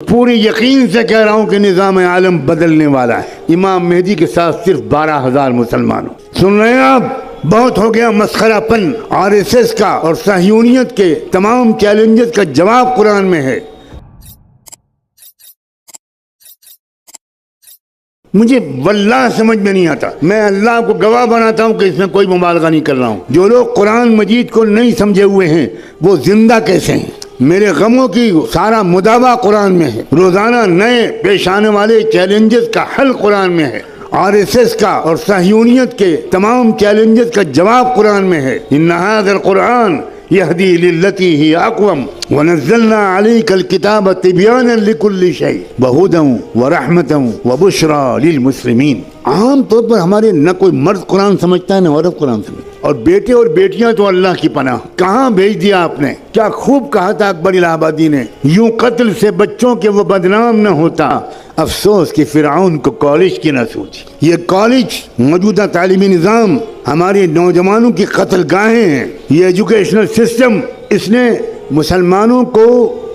پوری یقین سے کہہ رہا ہوں کہ نظام عالم بدلنے والا ہے امام مہدی کے ساتھ صرف 12,000 مسلمانوں. سن رہے ہیں آپ؟ بہت ہو گیا مسخرہ پن RSS کا اور صہیونیت کے تمام چیلنجز کا جواب قرآن میں ہے. مجھے واللہ سمجھ میں نہیں آتا. میں اللہ کو گواہ بناتا ہوں کہ اس میں کوئی مبالغہ نہیں کر رہا ہوں. جو لوگ قرآن مجید کو نہیں سمجھے ہوئے ہیں وہ زندہ کیسے ہیں؟ میرے غموں کی سارا مداوع قرآن میں ہے. روزانہ نئے پیش آنے والے چیلنجز کا حل قرآن میں ہے. RSS کا اور صہیونیت کے تمام چیلنجز کا جواب قرآن میں ہے. ان ھذا القرآن یہدی للتی ہی اقوم ونزلنا علیک الکتاب تبیانا لکل شیء وہدی ورحمۃ وبشریٰ للمسلمین. عام طور پر ہمارے نہ کوئی مرد قرآن سمجھتا ہے نہ عورت قرآن سمجھتا ہے. اور بیٹے اور بیٹیاں تو اللہ کی پناہ. کہاں بھیج دیا آپ نے؟ کیا خوب کہا تھا اکبر الہ آبادی نے، یوں قتل سے بچوں کے وہ بدنام نہ ہوتا، افسوس کہ فرعون کو کالج کی نہ سوچی. یہ کالج موجودہ تعلیمی نظام ہمارے نوجوانوں کی قتل گاہیں ہیں. یہ ایجوکیشنل سسٹم اس نے مسلمانوں کو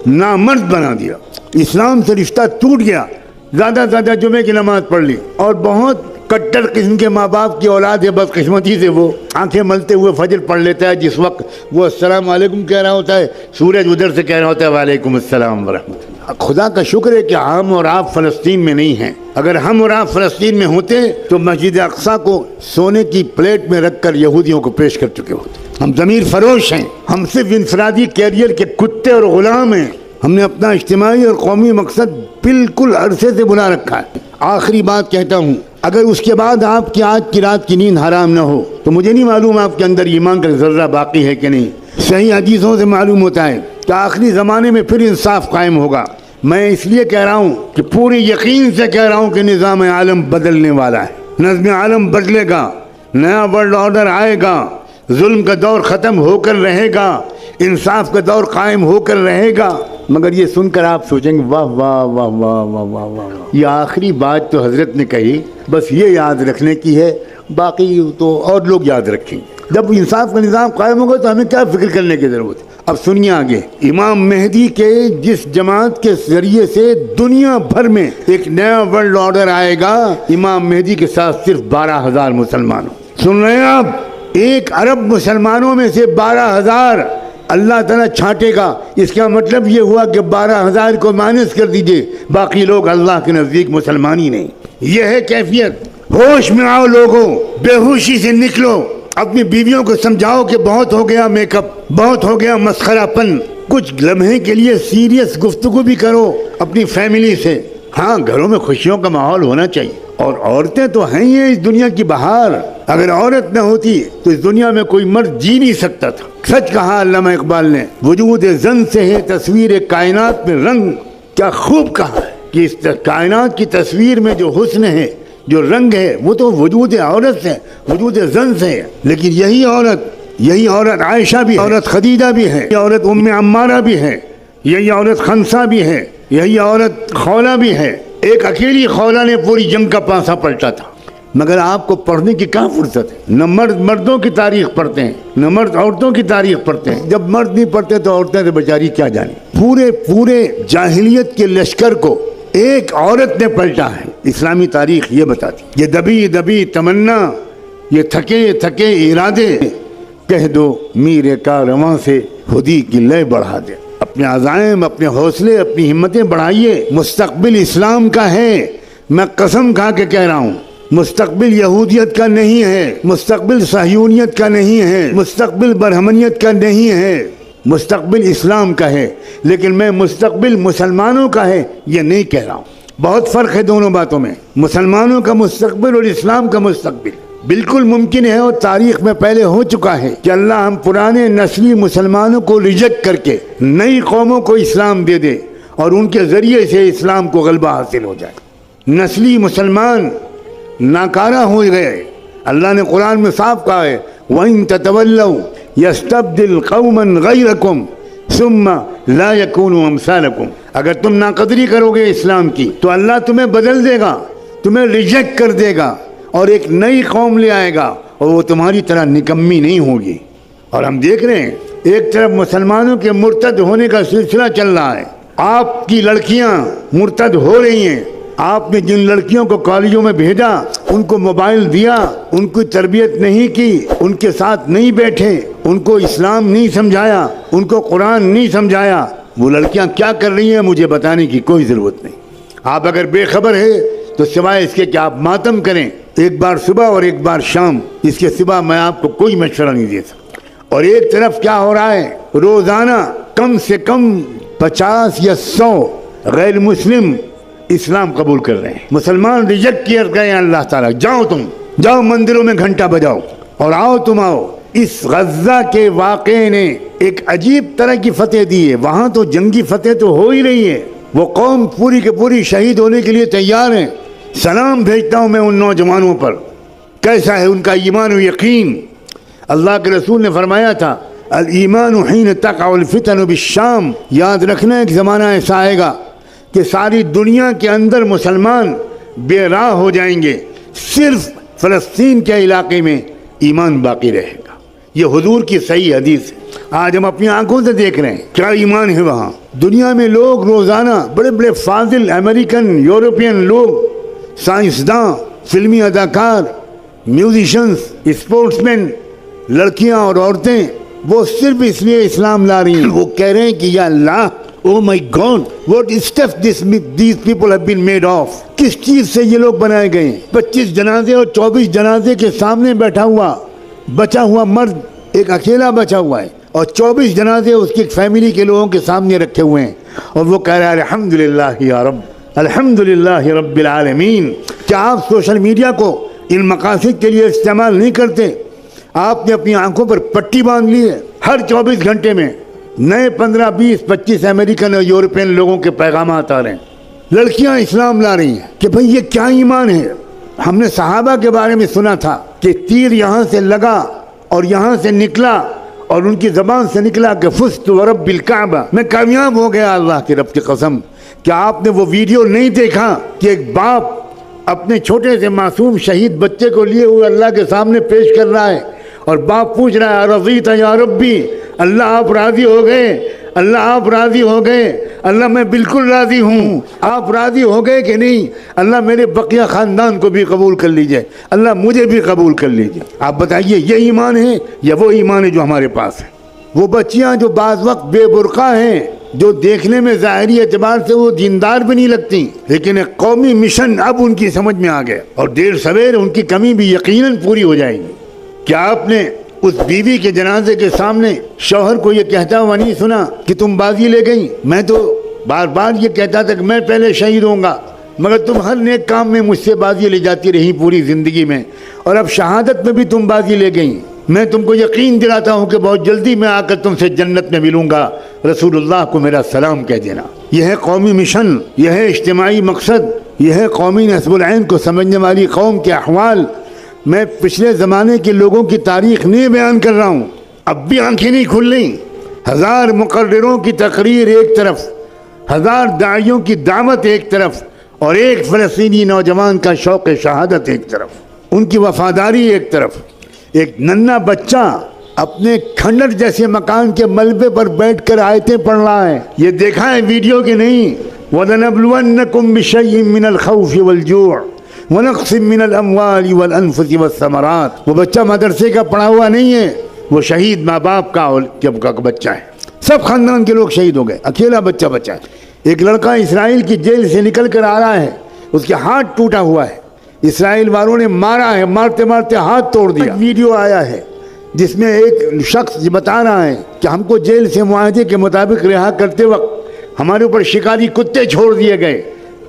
نامرد بنا دیا. اسلام سے رشتہ ٹوٹ گیا. زیادہ زیادہ جمعے کی نماز پڑھ لی اور بہت کٹر قسم کے ماں باپ کی اولاد ہے. بدقسمتی سے وہ آنکھیں ملتے ہوئے فجر پڑھ لیتا ہے جس وقت وہ السلام علیکم کہہ رہا ہوتا ہے، سورج ادھر سے کہہ رہا ہوتا ہے وعلیکم السلام ورحمۃ اللہ. خدا کا شکر ہے کہ ہم اور آپ فلسطین میں نہیں ہیں. اگر ہم اور آپ فلسطین میں ہوتے تو مسجد اقصیٰ کو سونے کی پلیٹ میں رکھ کر یہودیوں کو پیش کر چکے ہوتے. ہم ضمیر فروش ہیں. ہم صرف انفرادی کیریئر کے کتے اور غلام ہیں. ہم نے اپنا اجتماعی اور قومی مقصد بالکل عرصے سے بلا رکھا ہے. آخری بات کہتا ہوں، اگر اس کے بعد آپ کی آج کی رات کی نیند حرام نہ ہو تو مجھے نہیں معلوم آپ کے اندر ایمان کا ذرہ باقی ہے کہ نہیں. صحیح حدیثوں سے معلوم ہوتا ہے کہ آخری زمانے میں پھر انصاف قائم ہوگا. میں اس لیے کہہ رہا ہوں کہ پوری یقین سے کہہ رہا ہوں کہ نظام عالم بدلنے والا ہے. نظم عالم بدلے گا، نیا ورلڈ آرڈر آئے گا، ظلم کا دور ختم ہو کر رہے گا، انصاف کا دور قائم ہو کر رہے گا. مگر یہ سن کر آپ سوچیں گے واہ واہ واہ واہ واہ واہ واہ، یہ آخری بات تو حضرت نے کہی، بس یہ یاد رکھنے کی ہے، باقی تو اور لوگ یاد رکھیں گے. جب انصاف کا نظام قائم ہوگا تو ہمیں کیا فکر کرنے کی ضرورت ہے. اب سنیے آگے. امام مہدی کے جس جماعت کے ذریعے سے دنیا بھر میں ایک نیا ورلڈ آرڈر آئے گا، امام مہدی کے ساتھ صرف 12,000 مسلمانوں. سن رہے ہیں آپ؟ 1 ارب مسلمانوں میں سے 12,000 اللہ تعالیٰ چھانٹے گا. اس کا مطلب یہ ہوا کہ 12,000 کو مائنس کر دیجئے، باقی لوگ اللہ کے نزدیک مسلمان ہی نہیں. یہ ہے کیفیت. ہوش میں آؤ لوگوں، بے ہوشی سے نکلو. اپنی بیویوں کو سمجھاؤ کہ بہت ہو گیا میک اپ، بہت ہو گیا مسخرہ پن. کچھ لمحے کے لیے سیریس گفتگو بھی کرو اپنی فیملی سے. ہاں، گھروں میں خوشیوں کا ماحول ہونا چاہیے. اور عورتیں تو ہیں ہی اس دنیا کی بہار. اگر عورت نہ ہوتی تو اس دنیا میں کوئی مرد جی نہیں سکتا تھا. سچ کہا علامہ اقبال نے، وجود زن سے ہے تصویر کائنات میں رنگ. کیا خوب کہا ہے کہ اس کائنات کی تصویر میں جو حسن ہے، جو رنگ ہے، وہ تو وجود عورت سے، وجود زن سے ہے. لیکن یہی عورت عائشہ بھی ہے، عورت خدیجہ بھی ہے، یہ عورت ام عمارہ بھی ہے، یہی عورت خنسا بھی ہے، یہی عورت خولہ بھی ہے. ایک اکیلی خولہ نے پوری جنگ کا پانسا پلٹا تھا. مگر آپ کو پڑھنے کی کہاں فرصت ہے؟ نہ مرد مردوں کی تاریخ پڑھتے ہیں، نہ مرد عورتوں کی تاریخ پڑھتے ہیں. جب مرد نہیں پڑھتے تو عورتیں تو بیچاری کیا جانیں. پورے جاہلیت کے لشکر کو ایک عورت نے پلٹا ہے. اسلامی تاریخ یہ بتاتی. یہ دبی دبی تمنا، یہ تھکے تھکے ارادے، کہہ دو میر کارواں سے خودی کی لے بڑھا دے. اپنے عزائم، اپنے حوصلے، اپنی ہمتیں بڑھائیے. مستقبل اسلام کا ہے. میں قسم کھا کے کہہ رہا ہوں، مستقبل یہودیت کا نہیں ہے، مستقبل صہیونیت کا نہیں ہے، مستقبل برہمنیت کا نہیں ہے، مستقبل اسلام کا ہے. لیکن میں مستقبل مسلمانوں کا ہے یہ نہیں کہہ رہا ہوں. بہت فرق ہے دونوں باتوں میں. مسلمانوں کا مستقبل اور اسلام کا مستقبل بالکل ممکن ہے، اور تاریخ میں پہلے ہو چکا ہے کہ اللہ ہم پرانے نسلی مسلمانوں کو ریجیکٹ کر کے نئی قوموں کو اسلام دے دے اور ان کے ذریعے سے اسلام کو غلبہ حاصل ہو جائے. نسلی مسلمان ناکارہ ہو گئے. اللہ نے قرآن میں صاف کہا ہے وَإِن تَتَوَلَّوْا يَسْتَبْدِلْ قَوْمًا غَيْرَكُمْ ثُمَّ لَا يَكُونُوا أَمْثَالَكُمْ. اگر تم ناقدری کرو گے اسلام کی تو اللہ تمہیں بدل دے گا، تمہیں ریجیکٹ کر دے گا اور ایک نئی قوم لے آئے گا اور وہ تمہاری طرح نکمی نہیں ہوگی. اور ہم دیکھ رہے ہیں ایک طرف مسلمانوں کے مرتد ہونے کا سلسلہ چل رہا ہے، آپ کی لڑکیاں مرتد ہو رہی ہیں. آپ نے جن لڑکیوں کو کالجوں میں بھیجا ان کو موبائل دیا, ان کی تربیت نہیں کی, ان کے ساتھ نہیں بیٹھے, ان کو اسلام نہیں سمجھایا, ان کو قرآن نہیں سمجھایا, وہ لڑکیاں کیا کر رہی ہیں مجھے بتانے کی کوئی ضرورت نہیں. آپ اگر بے خبر ہے تو سوائے اس کے کہ آپ ماتم کریں, ایک بار صبح اور ایک بار شام, اس کے سوا میں آپ کو کوئی مشورہ نہیں دے سکتا. اور ایک طرف کیا ہو رہا ہے, روزانہ کم سے کم 50 یا 100 غیر مسلم اسلام قبول کر رہے ہیں. مسلمان ریجیکٹ کیے گئے ہیں اللہ تعالیٰ. جاؤ تم, جاؤ مندروں میں گھنٹہ بجاؤ اور آؤ تم آؤ. اس غزہ کے واقعے نے ایک عجیب طرح کی فتح دی ہے. وہاں تو جنگی فتح تو ہو ہی رہی ہے, وہ قوم پوری کے پوری شہید ہونے کے لیے تیار ہیں. سلام بھیجتا ہوں میں ان نوجوانوں پر, کیسا ہے ان کا ایمان و یقین. اللہ کے رسول نے فرمایا تھا الایمان حین تقع الفتن بالشام. یاد رکھنا ایک زمانہ ایسا آئے گا کہ ساری دنیا کے اندر مسلمان بے راہ ہو جائیں گے, صرف فلسطین کے علاقے میں ایمان باقی رہے گا. یہ حضور کی صحیح حدیث ہے, آج ہم اپنی آنکھوں سے دیکھ رہے ہیں کیا ایمان ہے وہاں. دنیا میں لوگ روزانہ بڑے بڑے فاضل امریکن یورپین لوگ, سائنسداں, فلمی اداکار, میوزیشنز, اسپورٹس مین, لڑکیاں اور عورتیں, وہ صرف اس لیے اسلام لا رہی ہیں. وہ کہہ رہے ہیں کہ یا اللہ, oh my God, what stuff these people have been made of. کس چیز سے یہ لوگ بنائے گئے ہیں. 25 جنازے اور 24 جنازے کے سامنے بیٹھا ہوا بچا ہوا مرد ایک اکیلا بچا ہوا ہے, اور 24 جنازے اس کی فیملی کے لوگوں کے سامنے رکھے ہوئے ہیں, اور وہ کہہ رہا ہے الحمدللہ یا رب, الحمدللہ رب العالمین. کیا آپ سوشل میڈیا کو ان مقاصد کے لیے استعمال نہیں کرتے؟ آپ نے اپنی آنکھوں پر پٹی باندھ لی ہے. ہر 24 گھنٹے میں نئے 15, 20, 25 امریکن اور یورپین لوگوں کے پیغامات آ رہے ہیں. لڑکیاں اسلام لا رہی ہیں کہ بھئی یہ کیا ایمان ہے. ہم نے صحابہ کے بارے میں سنا تھا کہ تیر یہاں سے لگا اور یہاں سے نکلا, اور ان کی زبان سے نکلا کہ فزت ورب الکعبہ, میں کامیاب ہو گیا اللہ کی رب کی قسم. کیا آپ نے وہ ویڈیو نہیں دیکھا کہ ایک باپ اپنے چھوٹے سے معصوم شہید بچے کو لیے ہوئے اللہ کے سامنے پیش کر رہا ہے, اور باپ پوچھ رہا ہے رضیت یا ربی, اللہ آپ راضی ہو گئے, اللہ آپ راضی ہو گئے, اللہ میں بالکل راضی ہوں, آپ راضی ہو گئے کہ نہیں, اللہ میرے بقیہ خاندان کو بھی قبول کر لیجئے, اللہ مجھے بھی قبول کر لیجئے. آپ بتائیے یہ ایمان ہے یا وہ ایمان ہے جو ہمارے پاس ہے؟ وہ بچیاں جو بعض وقت بے برقع ہیں, جو دیکھنے میں ظاہری اعتبار سے وہ دیندار بھی نہیں لگتی, لیکن ایک قومی مشن اب ان کی سمجھ میں آ گیا, اور دیر سویر ان کی کمی بھی یقیناً پوری ہو جائے گی. کیا آپ نے اس بیوی کے جنازے کے سامنے شوہر کو یہ کہتا ہوا نہیں سنا کہ تم بازی لے گئی؟ میں تو بار بار یہ کہتا تھا کہ میں پہلے شہید ہوں گا, مگر تم ہر نیک کام میں مجھ سے بازی لے جاتی رہی پوری زندگی میں, اور اب شہادت میں بھی تم بازی لے گئی. میں تم کو یقین دلاتا ہوں کہ بہت جلدی میں آ کر تم سے جنت میں ملوں گا, رسول اللہ کو میرا سلام کہہ دینا. یہ ہے قومی مشن, یہ ہے اجتماعی مقصد, یہ ہے قومی نصب العین کو سمجھنے والی قوم کے احوال. میں پچھلے زمانے کے لوگوں کی تاریخ نہیں بیان کر رہا ہوں, اب بھی آنکھیں نہیں کھل رہی. 1000 مقرروں کی تقریر ایک طرف, 1000 داعیوں کی دعوت ایک طرف, اور ایک فلسطینی نوجوان کا شوق شہادت ایک طرف, ان کی وفاداری ایک طرف. ایک ننھا بچہ اپنے کھنڈر جیسے مکان کے ملبے پر بیٹھ کر آیتیں پڑھ رہا ہے. یہ دیکھا ہے ویڈیو کہ نہیں؟ وَلَنَبْلُوَنَّكُمْ بِشَيْءٍ مِّنَ الْخَوْفِ وَالْجُوعِ وَنَقْصٍ مِّنَ الْأَمْوَالِ وَالْأَنفُسِ وَالثَّمَرَاتِ. وہ بچہ مدرسے کا پڑھا ہوا نہیں ہے, وہ شہید ماں باپ کا بچہ ہے. سب خاندان کے لوگ شہید ہو گئے, اکیلا بچہ بچا ہے. ایک لڑکا اسرائیل کی جیل سے نکل کر آ رہا ہے, اس کے ہاتھ ٹوٹا ہوا ہے, اسرائیل والوں نے مارا ہے, مارتے مارتے ہاتھ توڑ دیا. ویڈیو آیا ہے جس میں ایک شخص بتا رہا ہے کہ ہم کو جیل سے معاہدے کے مطابق رہا کرتے وقت ہمارے اوپر شکاری کتے چھوڑ دیے گئے,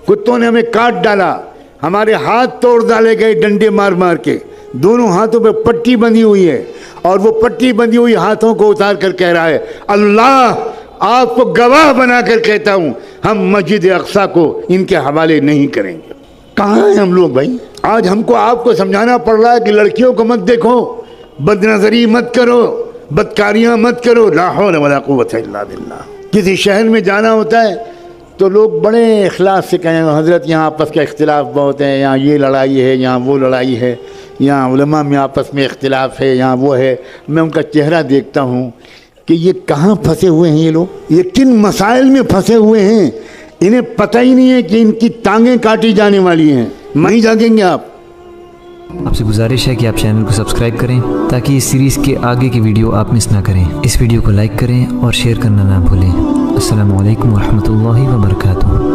کتوں نے ہمیں کاٹ ڈالا, ہمارے ہاتھ توڑ ڈالے گئے ڈنڈے مار مار کے, دونوں ہاتھوں پہ پٹی بندھی ہوئی ہے, اور وہ پٹی بندھی ہوئی ہاتھوں کو اتار کر کہہ رہا ہے اللہ آپ کو گواہ بنا کر کہتا ہوں ہم مسجد اقصی کو ان کے حوالے نہیں کریں گے. کہاں ہیں ہم لوگ بھائی؟ آج ہم کو آپ کو سمجھانا پڑ رہا ہے کہ لڑکیوں کو مت دیکھو, بد نظری مت کرو, بدکاریاں مت کرو. لا حول ولا قوت الا باللہ. کسی شہر میں جانا ہوتا ہے تو لوگ بڑے اخلاص سے کہیں حضرت یہاں آپس کا اختلاف بہت ہے, یہاں یہ لڑائی ہے, یہاں وہ لڑائی ہے, یہاں علماء میں آپس میں اختلاف ہے, یہاں وہ ہے. میں ان کا چہرہ دیکھتا ہوں, کہ یہ کہاں پھنسے ہوئے ہیں یہ لوگ, یہ کن مسائل میں پھنسے ہوئے ہیں, انہیں پتہ ہی نہیں ہے کہ ان کی ٹانگیں کاٹی جانے والی ہیں. نہیں جاگیں گے آپ سے گزارش ہے کہ آپ چینل کو سبسکرائب کریں تاکہ اس سیریز کے آگے کی ویڈیو آپ مس نہ کریں. اس ویڈیو کو لائک کریں اور شیئر کرنا نہ بھولیں. السلام علیکم ورحمۃ اللہ وبرکاتہ.